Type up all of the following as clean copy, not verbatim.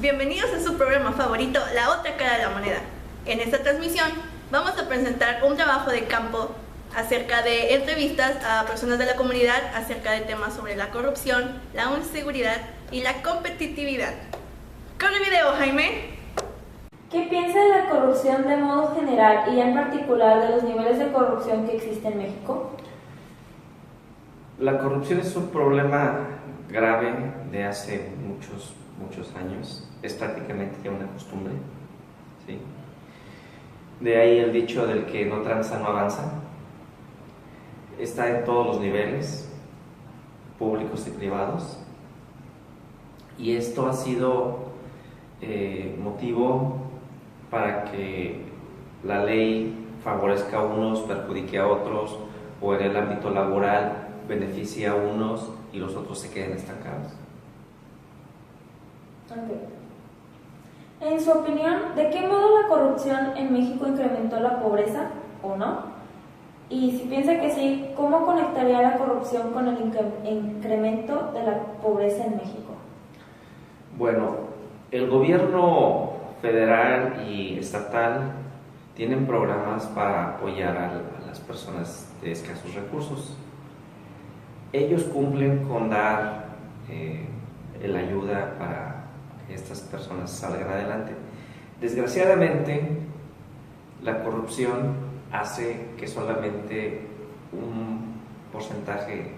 bienvenidos a su programa favorito, La Otra Cara de la Moneda. En esta transmisión vamos a presentar un trabajo de campo acerca de entrevistas a personas de la comunidad acerca de temas sobre la corrupción, la inseguridad y la competitividad. Corre video, Jaime. ¿Qué piensa de la corrupción de modo general y en particular de los niveles de corrupción que existen en México? La corrupción es un problema grave de hace muchos años. Es prácticamente ya una costumbre, ¿sí? De ahí el dicho del que no tranza no avanza. Está en todos los niveles, públicos y privados. Y esto ha sido motivo para que la ley favorezca a unos, perjudique a otros, o en el ámbito laboral beneficie a unos y los otros se queden estancados. Okay. En su opinión, ¿de qué modo la corrupción en México incrementó la pobreza o no? Y si piensa que sí, ¿cómo conectaría la corrupción con el incremento de la pobreza en México? Bueno, el gobierno federal y estatal tienen programas para apoyar a las personas de escasos recursos. Ellos cumplen con dar la ayuda para que estas personas salgan adelante. Desgraciadamente, la corrupción hace que solamente un porcentaje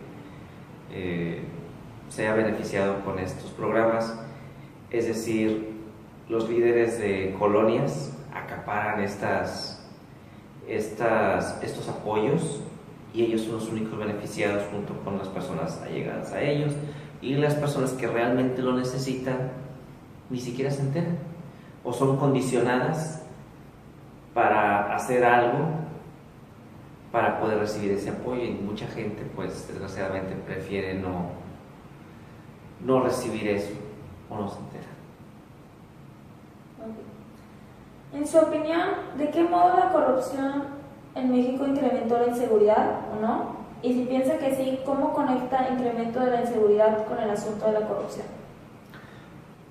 sea beneficiado con estos programas, es decir, los líderes de colonias acaparan estos apoyos y ellos son los únicos beneficiados junto con las personas allegadas a ellos, y las personas que realmente lo necesitan ni siquiera se enteran o son condicionadas para hacer algo para poder recibir ese apoyo, y mucha gente pues desgraciadamente prefiere no recibir eso o no se entera. En su opinión, ¿de qué modo la corrupción en México incrementó la inseguridad o no? Y si piensa que sí, ¿cómo conecta el incremento de la inseguridad con el asunto de la corrupción?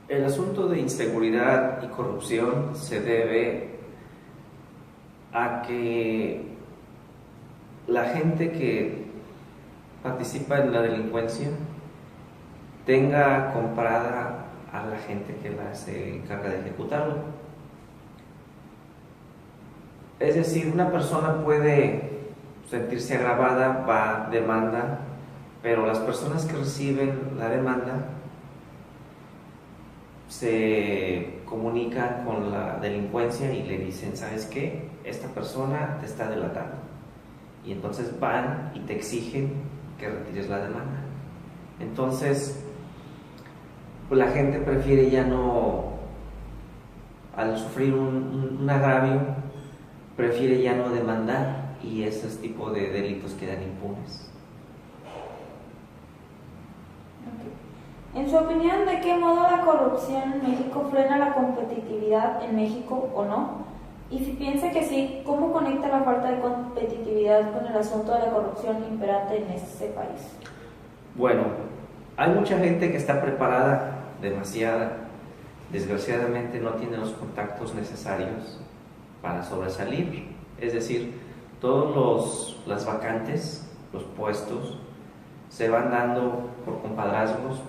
El asunto de inseguridad y corrupción se debe a que la gente que participa en la delincuencia tenga comprada a la gente que se encarga de ejecutarlo. Es decir, una persona puede sentirse agravada, va, demanda, pero las personas que reciben la demanda se comunican con la delincuencia y le dicen: ¿sabes qué? Esta persona te está delatando. Y entonces van y te exigen que retires la demanda. Entonces, pues la gente prefiere ya no, al sufrir un agravio, prefiere ya no demandar, y esos tipos de delitos quedan impunes. En su opinión, ¿de qué modo la corrupción en México frena la competitividad en México o no? Y si piensa que sí, ¿cómo conecta la falta de competitividad con el asunto de la corrupción imperante en este país? Bueno, hay mucha gente que está preparada, demasiada. Desgraciadamente no tiene los contactos necesarios para sobresalir. Es decir, todas las vacantes, los puestos, se van dando por compadrazgos,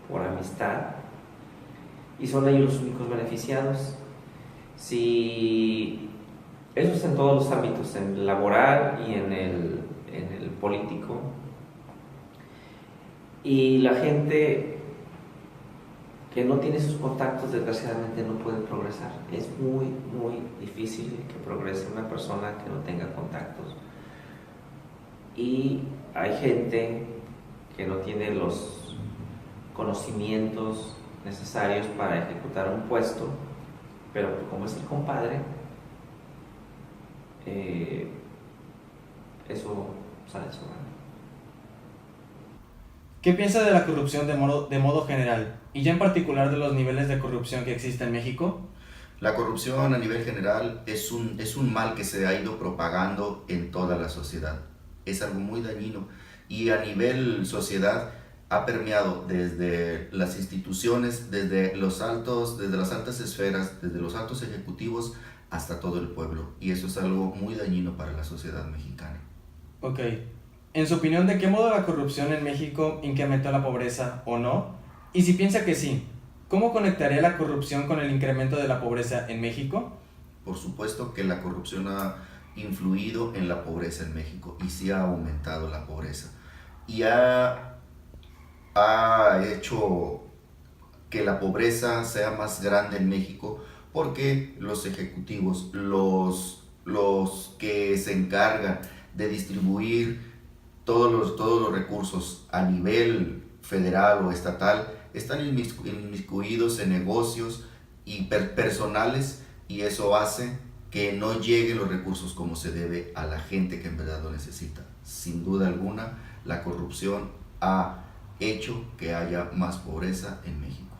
por amistad, y son ellos los únicos beneficiados. Si eso es en todos los ámbitos, en el laboral y en el político, y la gente que no tiene sus contactos desgraciadamente no puede progresar. Es muy difícil que progrese una persona que no tenga contactos, y hay gente que no tiene los conocimientos necesarios para ejecutar un puesto, pero como es el compadre, eso sale sobrando. ¿Qué piensa de la corrupción de modo general, y ya en particular de los niveles de corrupción que existe en México? La corrupción a nivel general es un mal que se ha ido propagando en toda la sociedad. Es algo muy dañino, y a nivel sociedad ha permeado desde las instituciones, desde las altas esferas, desde los altos ejecutivos hasta todo el pueblo. Y eso es algo muy dañino para la sociedad mexicana. Ok. En su opinión, ¿de qué modo la corrupción en México incrementó la pobreza o no? Y si piensa que sí, ¿cómo conectaría la corrupción con el incremento de la pobreza en México? Por supuesto que la corrupción ha influido en la pobreza en México y sí ha aumentado la pobreza. Y ha hecho que la pobreza sea más grande en México porque los ejecutivos, los que se encargan de distribuir todos los recursos a nivel federal o estatal están inmiscuidos en negocios y personales, y eso hace que no lleguen los recursos como se debe a la gente que en verdad lo necesita. Sin duda alguna, la corrupción ha hecho que haya más pobreza en México.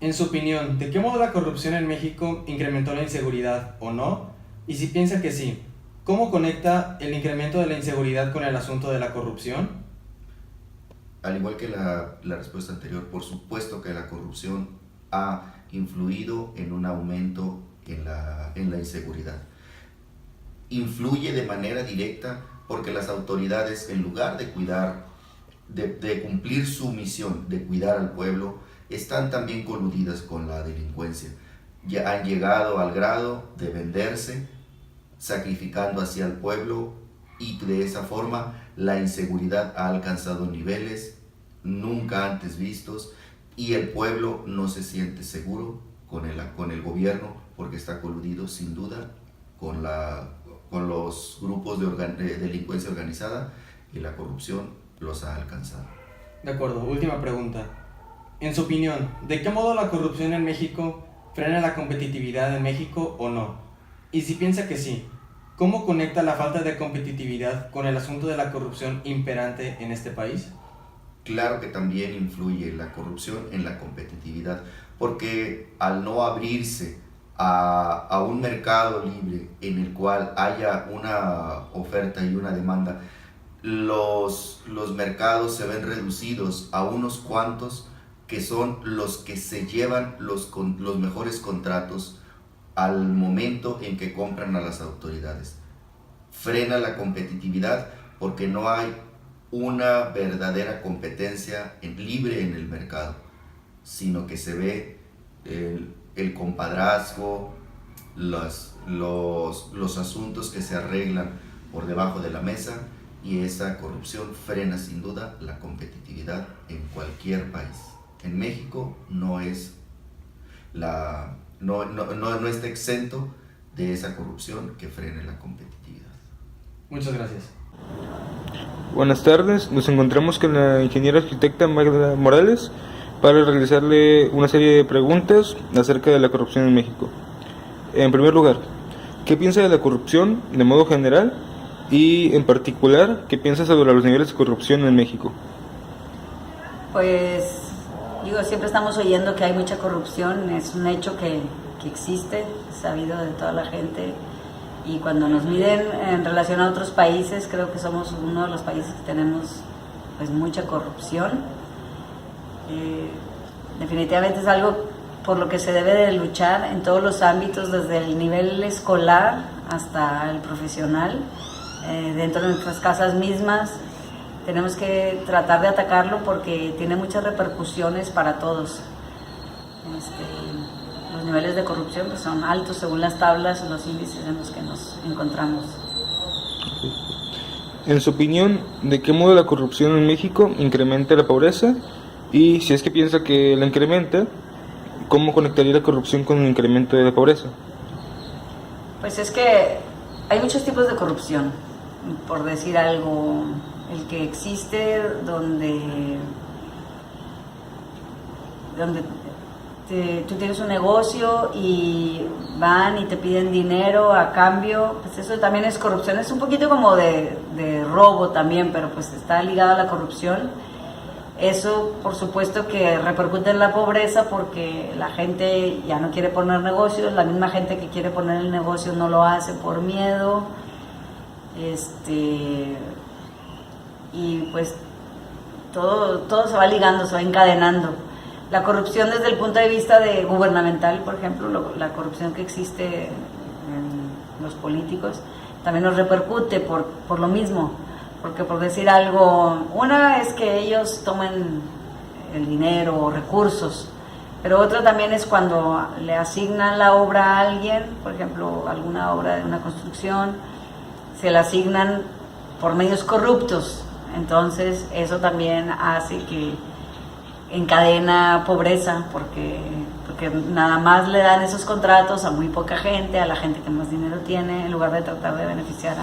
En su opinión, ¿de qué modo la corrupción en México incrementó la inseguridad o no? Y si piensa que sí, ¿cómo conecta el incremento de la inseguridad con el asunto de la corrupción? Al igual que la respuesta anterior, por supuesto que la corrupción ha influido en un aumento en la inseguridad. Influye de manera directa porque las autoridades, en lugar de cumplir su misión de cuidar al pueblo, están también coludidas con la delincuencia. Ya han llegado al grado de venderse, sacrificando hacia el pueblo, y de esa forma la inseguridad ha alcanzado niveles nunca antes vistos y el pueblo no se siente seguro con el gobierno porque está coludido sin duda con los grupos de delincuencia organizada, y la corrupción los ha alcanzado. De acuerdo, última pregunta. En su opinión, ¿de qué modo la corrupción en México frena la competitividad en México o no? Y si piensa que sí, ¿cómo conecta la falta de competitividad con el asunto de la corrupción imperante en este país? Claro que también influye la corrupción en la competitividad, porque al no abrirse a un mercado libre en el cual haya una oferta y una demanda, los mercados se ven reducidos a unos cuantos que son los que se llevan los mejores contratos al momento en que compran a las autoridades. Frena la competitividad porque no hay una verdadera competencia libre en el mercado, sino que se ve el compadrazgo, los asuntos que se arreglan por debajo de la mesa, y esa corrupción frena sin duda la competitividad en cualquier país. En México no está exento de esa corrupción que frene la competitividad. Muchas gracias. Buenas tardes, nos encontramos con la ingeniera arquitecta Magda Morales para realizarle una serie de preguntas acerca de la corrupción en México. En primer lugar, ¿qué piensa de la corrupción de modo general y en particular qué piensa sobre los niveles de corrupción en México? Pues siempre estamos oyendo que hay mucha corrupción, es un hecho que existe, es sabido de toda la gente. Y cuando nos miden en relación a otros países, creo que somos uno de los países que tenemos pues mucha corrupción. Definitivamente es algo por lo que se debe de luchar en todos los ámbitos, desde el nivel escolar hasta el profesional. Dentro de nuestras casas mismas tenemos que tratar de atacarlo porque tiene muchas repercusiones para todos. Los niveles de corrupción pues son altos según las tablas, los índices en los que nos encontramos. En su opinión, ¿de qué modo la corrupción en México incrementa la pobreza? Y si es que piensa que la incrementa, ¿cómo conectaría la corrupción con el incremento de la pobreza? Pues es que hay muchos tipos de corrupción, por decir algo. El que existe donde tú tienes un negocio y van y te piden dinero a cambio, pues eso también es corrupción. Es un poquito como de robo también, pero pues está ligado a la corrupción. Eso por supuesto que repercute en la pobreza porque la gente ya no quiere poner negocios, la misma gente que quiere poner el negocio no lo hace por miedo. Y pues todo se va ligando, se va encadenando. La corrupción desde el punto de vista de gubernamental, por ejemplo, la corrupción que existe en los políticos, también nos repercute por lo mismo. Porque por decir algo, una es que ellos tomen el dinero o recursos, pero otra también es cuando le asignan la obra a alguien, por ejemplo, alguna obra de una construcción, se la asignan por medios corruptos. Entonces eso también hace que encadena pobreza, porque nada más le dan esos contratos a muy poca gente, a la gente que más dinero tiene, en lugar de tratar de beneficiar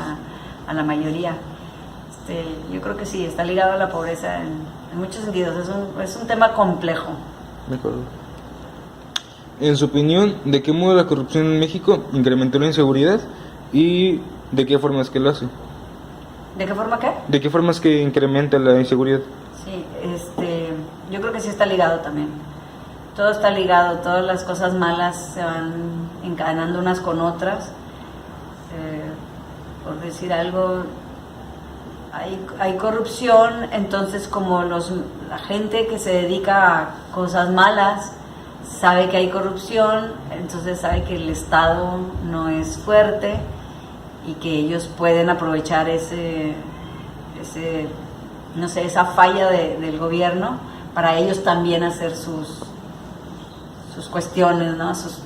a la mayoría. Yo creo que sí, está ligado a la pobreza en muchos sentidos, es un tema complejo. De acuerdo. En su opinión, ¿de qué modo la corrupción en México incrementó la inseguridad y de qué forma es que lo hace? ¿De qué forma qué? ¿De qué forma es que incrementa la inseguridad? Sí, yo creo que sí está ligado también. Todo está ligado, todas las cosas malas se van encadenando unas con otras. Por decir algo, hay corrupción, entonces como la gente que se dedica a cosas malas sabe que hay corrupción, entonces sabe que el Estado no es fuerte y que ellos pueden aprovechar esa falla del gobierno para ellos también hacer sus cuestiones, ¿no? sus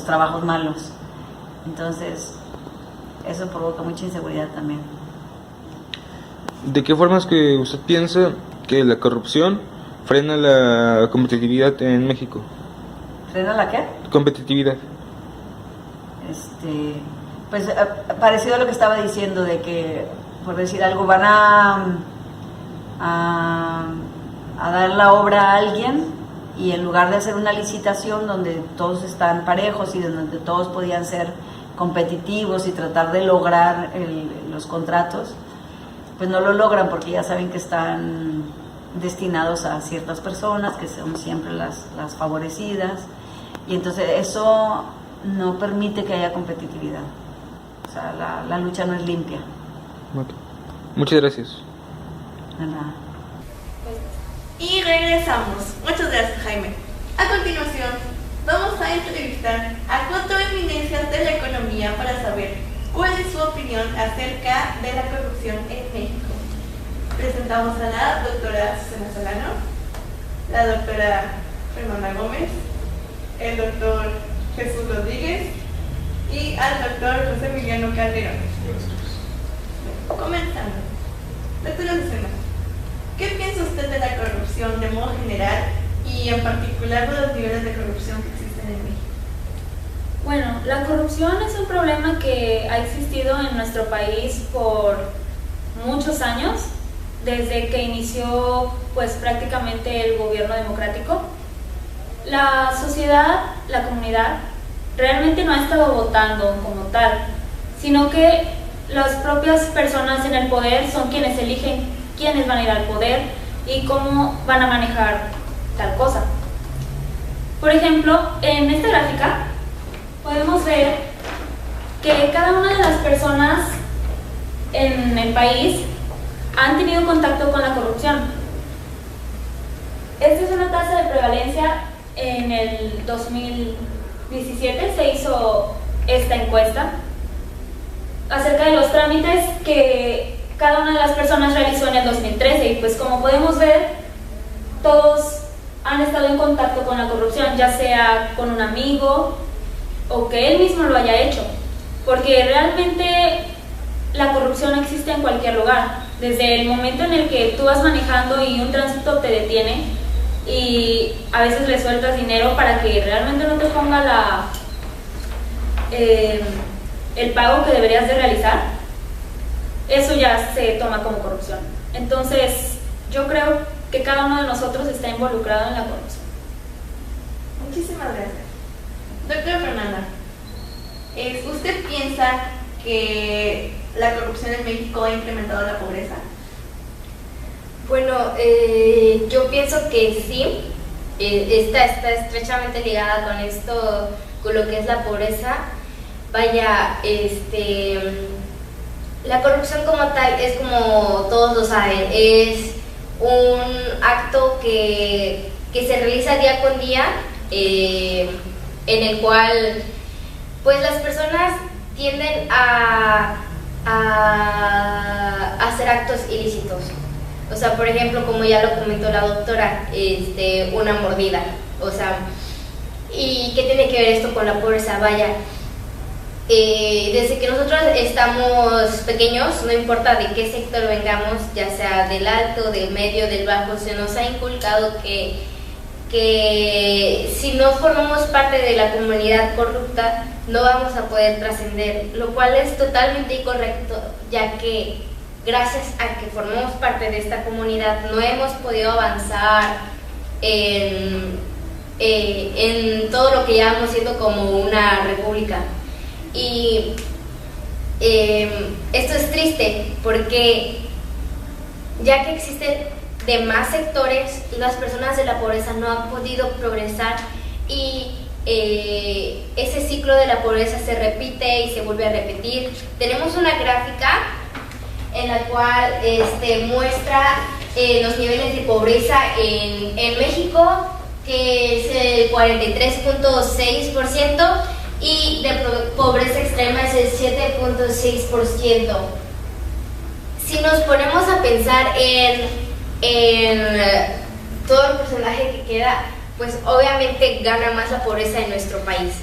trabajos malos. Entonces eso provoca mucha inseguridad también. ¿De qué forma es que usted piensa que la corrupción frena la competitividad en México? ¿Frena la qué? Competitividad. Pues parecido a lo que estaba diciendo, de que, por decir algo, van a dar la obra a alguien y en lugar de hacer una licitación donde todos están parejos y donde todos podían ser competitivos y tratar de lograr los contratos, pues no lo logran porque ya saben que están destinados a ciertas personas que son siempre las favorecidas, y entonces eso no permite que haya competitividad. O sea, la lucha no es limpia. Okay. Muchas gracias. De nada. Y regresamos. Muchas gracias, Jaime. A continuación, vamos a entrevistar a 4 eminencias de la economía para saber cuál es su opinión acerca de la corrupción en México. Presentamos a la doctora Susana Solano, la doctora Fernanda Gómez, el doctor Jesús Rodríguez y al doctor José Emiliano Calderón. Comenzando. Doctora Susana, ¿qué piensa usted de la corrupción de modo general y en particular de los niveles de corrupción que existen en México? Bueno, la corrupción es un problema que ha existido en nuestro país por muchos años, desde que inició pues prácticamente el gobierno democrático. La sociedad, la comunidad, realmente no ha estado votando como tal, sino que las propias personas en el poder son quienes eligen quiénes van a ir al poder y cómo van a manejar tal cosa. Por ejemplo, en esta gráfica podemos ver que cada una de las personas en el país han tenido contacto con la corrupción. Esta es una tasa de prevalencia. En el 2017 se hizo esta encuesta acerca de los trámites que cada una de las personas realizó en el 2013 y pues como podemos ver, todos han estado en contacto con la corrupción, ya sea con un amigo o que él mismo lo haya hecho, porque realmente la corrupción existe en cualquier lugar. Desde el momento en el que tú vas manejando y un tránsito te detiene y a veces le sueltas dinero para que realmente no te ponga el pago que deberías de realizar, eso ya se toma como corrupción. Entonces yo creo que cada uno de nosotros está involucrado en la corrupción. Muchísimas gracias. Doctora Fernanda, ¿usted piensa que la corrupción en México ha incrementado la pobreza? Bueno, yo pienso que sí, está estrechamente ligada con esto, con lo que es la pobreza. Vaya, la corrupción como tal es, como todos lo saben, es un acto que se realiza día con día, en el cual pues las personas tienden a hacer actos ilícitos. O sea, por ejemplo, como ya lo comentó la doctora, una mordida. O sea, ¿y qué tiene que ver esto con la pobreza? Vaya, desde que nosotros estamos pequeños, no importa de qué sector vengamos, ya sea del alto, del medio, del bajo, se nos ha inculcado que si no formamos parte de la comunidad corrupta, no vamos a poder trascender, lo cual es totalmente incorrecto, ya que gracias a que formamos parte de esta comunidad no hemos podido avanzar en todo lo que llevamos siendo como una república. Y esto es triste porque ya que existen demás sectores, las personas de la pobreza no han podido progresar y ese ciclo de la pobreza se repite y se vuelve a repetir. Tenemos una gráfica en la cual muestra los niveles de pobreza en México, que es el 43.6%, y de pobreza extrema es el 7.6%. Si nos ponemos a pensar en todo el porcentaje que queda, pues obviamente gana más la pobreza en nuestro país.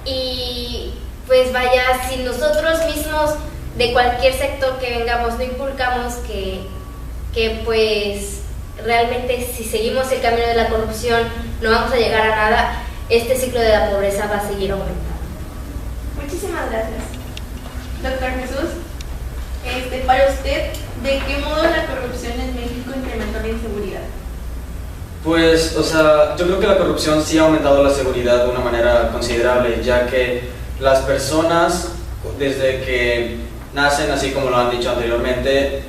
Y pues vaya, si nosotros mismos de cualquier sector que vengamos no inculcamos que pues realmente si seguimos el camino de la corrupción no vamos a llegar a nada, este ciclo de la pobreza va a seguir aumentando. Muchísimas gracias. Doctor Jesús, para usted, ¿de qué modo la corrupción en México incrementó la inseguridad? Pues, o sea, yo creo que la corrupción sí ha aumentado la seguridad de una manera considerable, ya que las personas, desde que nacen, así como lo han dicho anteriormente,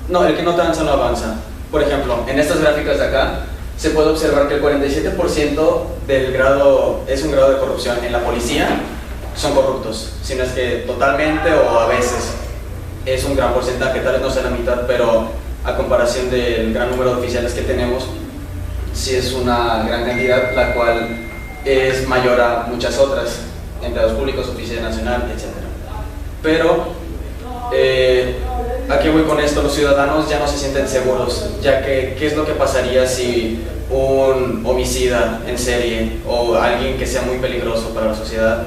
no, el que no tranza no avanza. Por ejemplo, en estas gráficas de acá, se puede observar que el 47% del grado es un grado de corrupción en la policía, son corruptos, si no es que totalmente o a veces. Es un gran porcentaje, tal vez no sea la mitad, pero a comparación del gran número de oficiales que tenemos, sí es una gran cantidad, la cual es mayor a muchas otras, empleados públicos, Oficina Nacional, etc. Pero, ¿a qué voy con esto? Los ciudadanos ya no se sienten seguros, ya que ¿qué es lo que pasaría si un homicida en serie o alguien que sea muy peligroso para la sociedad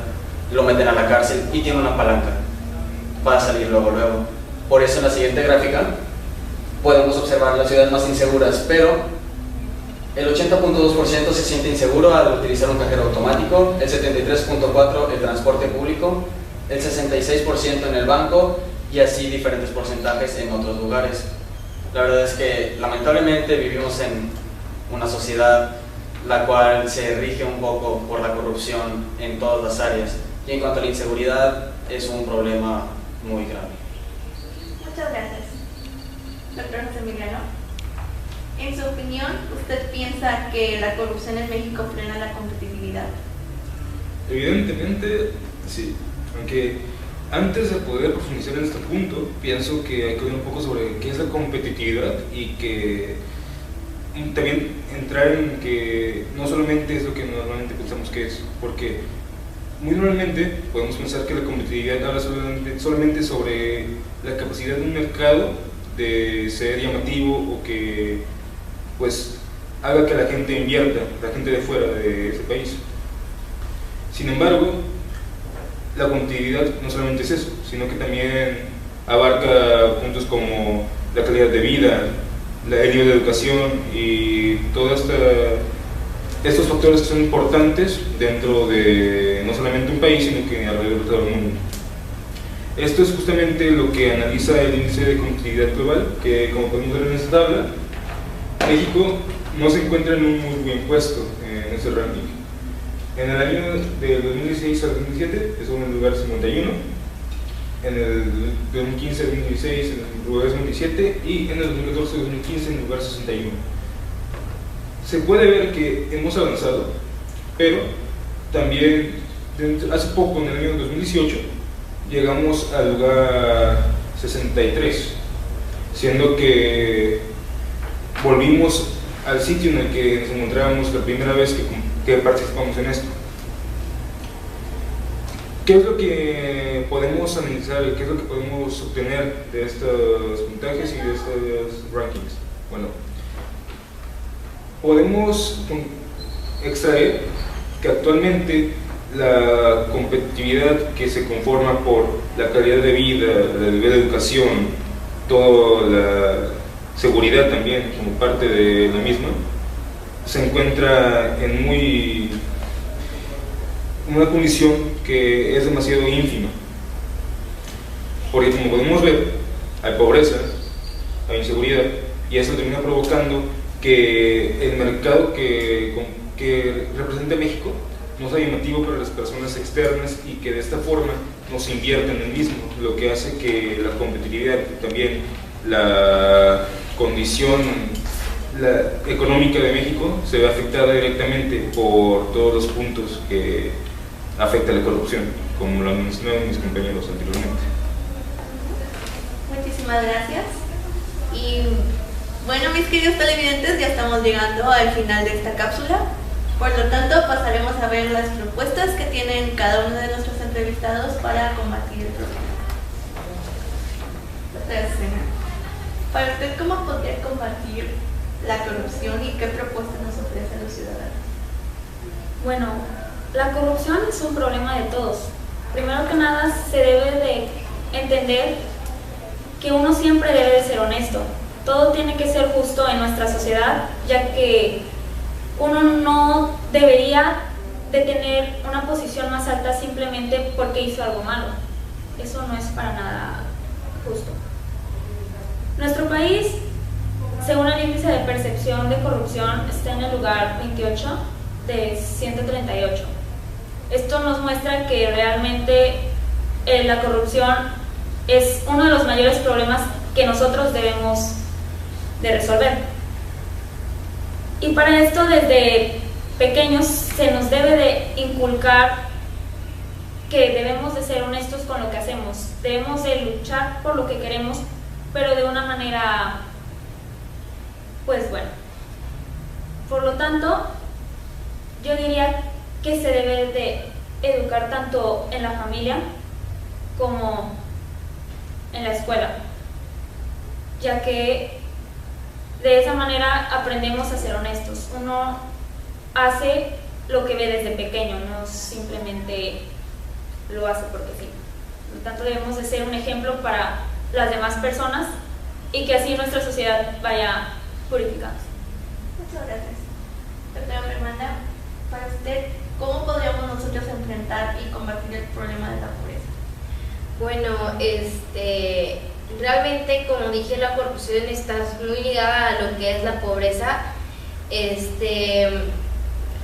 lo meten a la cárcel y tiene una palanca para salir luego? Por eso en la siguiente gráfica podemos observar las ciudades más inseguras, pero el 80.2% se siente inseguro al utilizar un cajero automático, el 73.4% el transporte público, el 66% en el banco y así diferentes porcentajes en otros lugares. La verdad es que lamentablemente vivimos en una sociedad la cual se rige un poco por la corrupción en todas las áreas, y en cuanto a la inseguridad es un problema muy grave. Muchas gracias. Doctor José Emiliano, en su opinión, ¿usted piensa que la corrupción en México frena la competitividad? Evidentemente, sí. Aunque antes de poder profundizar en este punto, pienso que hay que ver un poco sobre qué es la competitividad y que también entrar en que no solamente es lo que normalmente pensamos que es, porque muy normalmente podemos pensar que la competitividad habla solamente sobre la capacidad de un mercado de ser llamativo o que pues haga que la gente invierta, la gente de fuera de ese país. Sin embargo, la competitividad no solamente es eso, sino que también abarca puntos como la calidad de vida, el nivel de educación y todos estos factores que son importantes dentro de no solamente un país, sino que alrededor de todo el mundo. Esto es justamente lo que analiza el índice de competitividad global, que como podemos ver en esta tabla, México no se encuentra en un muy buen puesto en ese ranking. En el año del 2016 al 2017 estuvo en el lugar 51, en el 2015 al 2016 en el lugar 57 y en el 2014 al 2015 en el lugar 61. Se puede ver que hemos avanzado, pero también hace poco, en el año 2018, llegamos al lugar 63, siendo que volvimos al sitio en el que nos encontrábamos la primera vez que participamos en esto. ¿Qué es lo que podemos analizar y qué es lo que podemos obtener de estos puntajes y de estos rankings? Bueno, podemos extraer que actualmente la competitividad que se conforma por la calidad de vida, el nivel de educación, toda la seguridad también como parte de la misma, se encuentra en una condición que es demasiado ínfima, porque como podemos ver, hay pobreza, hay inseguridad, y eso termina provocando que el mercado que representa México no sea llamativo para las personas externas y que de esta forma no se invierta en el mismo, lo que hace que la competitividad y también la condición económica de México se ve afectada directamente por todos los puntos que afecta la corrupción, como lo mencionaron mis compañeros anteriormente. Muchísimas gracias. Y bueno, mis queridos televidentes, ya estamos llegando al final de esta cápsula. Por lo tanto, pasaremos a ver las propuestas que tienen cada uno de nuestros entrevistados para combatir el problema. Para usted, ¿cómo podría combatir la corrupción y qué propuestas nos ofrecen los ciudadanos? Bueno, la corrupción es un problema de todos. Primero que nada, se debe de entender que uno siempre debe de ser honesto. Todo tiene que ser justo en nuestra sociedad, ya que uno no debería de tener una posición más alta simplemente porque hizo algo malo. Eso no es para nada justo. Nuestro país, según el índice de percepción de corrupción, está en el lugar 28 de 138. Esto nos muestra que realmente la corrupción es uno de los mayores problemas que nosotros debemos de resolver. Y para esto, desde pequeños se nos debe de inculcar que debemos de ser honestos con lo que hacemos, debemos de luchar por lo que queremos, pero de una manera, pues bueno. Por lo tanto, yo diría que se debe de educar tanto en la familia como en la escuela, ya que de esa manera aprendemos a ser honestos. Uno hace lo que ve desde pequeño, no simplemente lo hace porque sí. Por lo tanto, debemos de ser un ejemplo para las demás personas y que así nuestra sociedad vaya purificándose. Muchas gracias. Doctora Fernanda, para usted, ¿cómo podríamos nosotros enfrentar y combatir el problema de la pobreza? Bueno, realmente, como dije, la corrupción está muy ligada a lo que es la pobreza,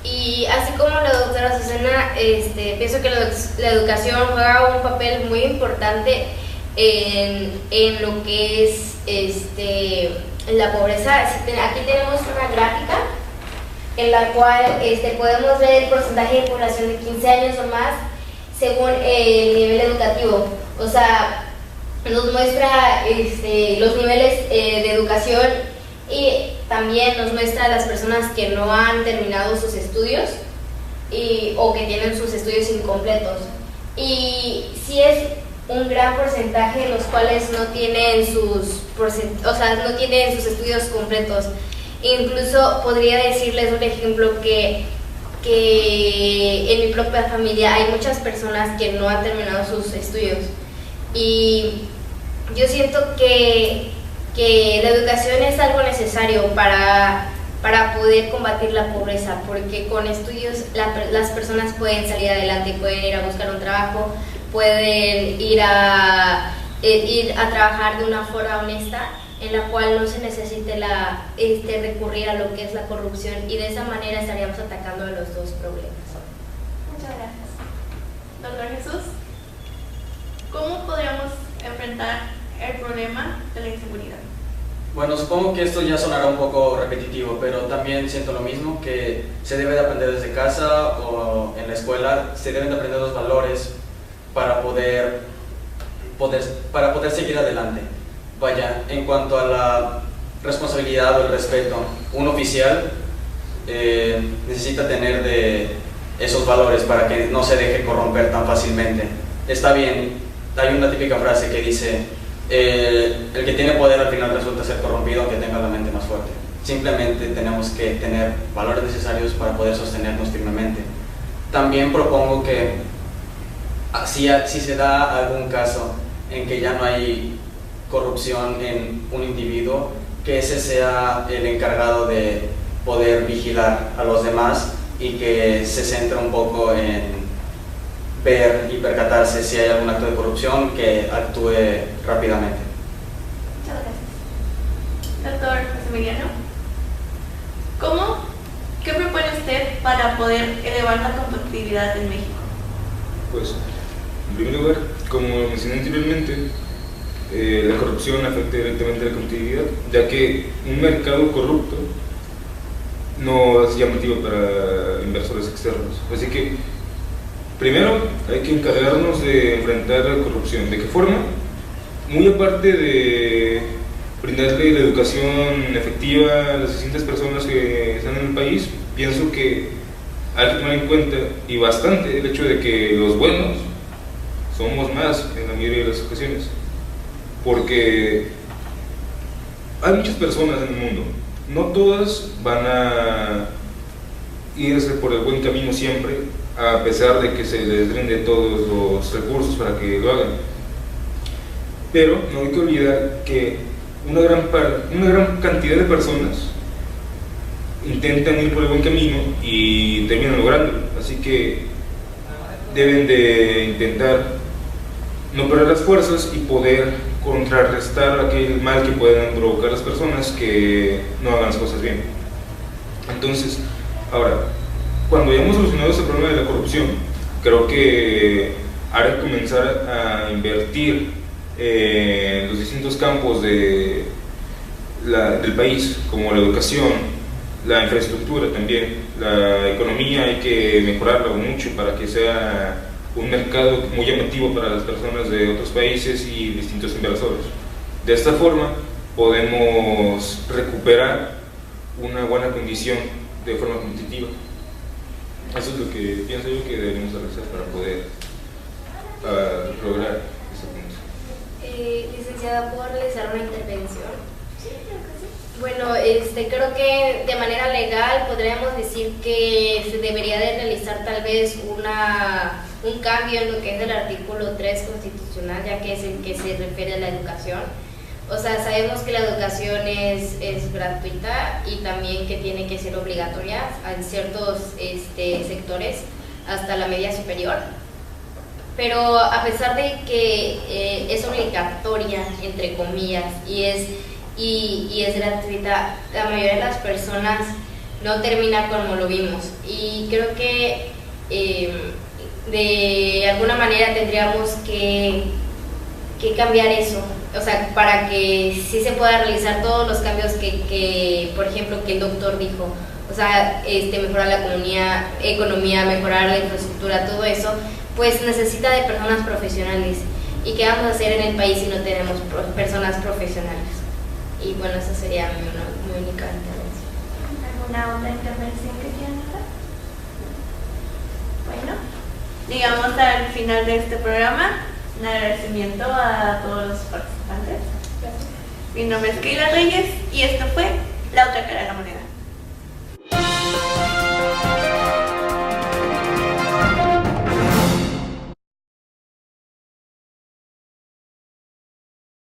y así como la doctora Susana, pienso que la educación juega un papel muy importante en lo que es la pobreza. Aquí tenemos una gráfica en la cual podemos ver el porcentaje de población de 15 años o más según el nivel educativo. O sea, nos muestra los niveles de educación y también nos muestra a las personas que no han terminado sus estudios o que tienen sus estudios incompletos. Y sí es un gran porcentaje los cuales no tienen no tienen sus estudios completos. Incluso podría decirles un ejemplo que en mi propia familia hay muchas personas que no han terminado sus estudios. Y yo siento que la educación es algo necesario para poder combatir la pobreza, porque con estudios las personas pueden salir adelante, pueden ir a buscar un trabajo, pueden ir a trabajar de una forma honesta, en la cual no se necesite recurrir a lo que es la corrupción, y de esa manera estaríamos atacando los dos problemas. Muchas gracias. Doctor Jesús, ¿cómo podríamos enfrentar el problema de la inseguridad? Bueno, supongo que esto ya sonará un poco repetitivo, pero también siento lo mismo, que se debe de aprender desde casa o en la escuela, se deben de aprender los valores para poder seguir adelante. Vaya, en cuanto a responsabilidad o el respeto. Un oficial necesita tener de esos valores para que no se deje corromper tan fácilmente. Está bien, hay una típica frase que dice, el que tiene poder al final resulta ser corrompido aunque tenga la mente más fuerte. Simplemente tenemos que tener valores necesarios para poder sostenernos firmemente. También propongo que si se da algún caso en que ya no hay corrupción en un individuo, que ese sea el encargado de poder vigilar a los demás y que se centre un poco en ver y percatarse si hay algún acto de corrupción, que actúe rápidamente. Muchas gracias. Doctor Maximiliano, ¿qué propone usted para poder elevar la competitividad en México? Pues, en primer lugar, como mencioné anteriormente, la corrupción afecta directamente a la competitividad, ya que un mercado corrupto no es llamativo para inversores externos. Así que, primero, hay que encargarnos de enfrentar la corrupción. ¿De qué forma? Muy aparte de brindarle la educación efectiva a las distintas personas que están en el país, pienso que hay que tomar en cuenta, y bastante, el hecho de que los buenos somos más en la mayoría de las ocasiones, porque hay muchas personas en el mundo, no todas van a irse por el buen camino siempre, a pesar de que se les brinde todos los recursos para que lo hagan. Pero no hay que olvidar que una gran cantidad de personas intentan ir por el buen camino y terminan lográndolo. Así que deben de intentar no perder las fuerzas y poder contrarrestar aquel mal que puedan provocar las personas que no hagan las cosas bien. Entonces, ahora, cuando hayamos solucionado ese problema de la corrupción, creo que hará comenzar a invertir en los distintos campos del país, como la educación, la infraestructura también, la economía. Hay que mejorarla mucho para que sea un mercado muy llamativo para las personas de otros países y distintos inversores. De esta forma podemos recuperar una buena condición de forma competitiva. Eso es lo que pienso yo que deberíamos realizar para poder lograr ese punto. Licenciada, ¿puedo realizar una intervención? Sí, creo que sí. Bueno, creo que de manera legal podríamos decir que se debería de realizar tal vez un cambio en lo que es el artículo 3 constitucional, ya que es el que se refiere a la educación. O sea, sabemos que la educación es gratuita y también que tiene que ser obligatoria en ciertos sectores hasta la media superior. Pero a pesar de que es obligatoria, entre comillas, y es gratuita, la mayoría de las personas no termina como lo vimos. Y creo que de alguna manera tendríamos que cambiar eso, o sea, para que sí se pueda realizar todos los cambios que por ejemplo, que el doctor dijo, o sea, mejorar la economía, mejorar la infraestructura, todo eso, pues necesita de personas profesionales. ¿Y qué vamos a hacer en el país si no tenemos personas profesionales? Y bueno, esa sería mi única intervención. ¿Alguna otra intervención que quieran hacer? Bueno, llegamos al final de este programa. Un agradecimiento a todos los participantes. Gracias. Mi nombre es Keila Reyes y esto fue La Otra Cara de la Moneda.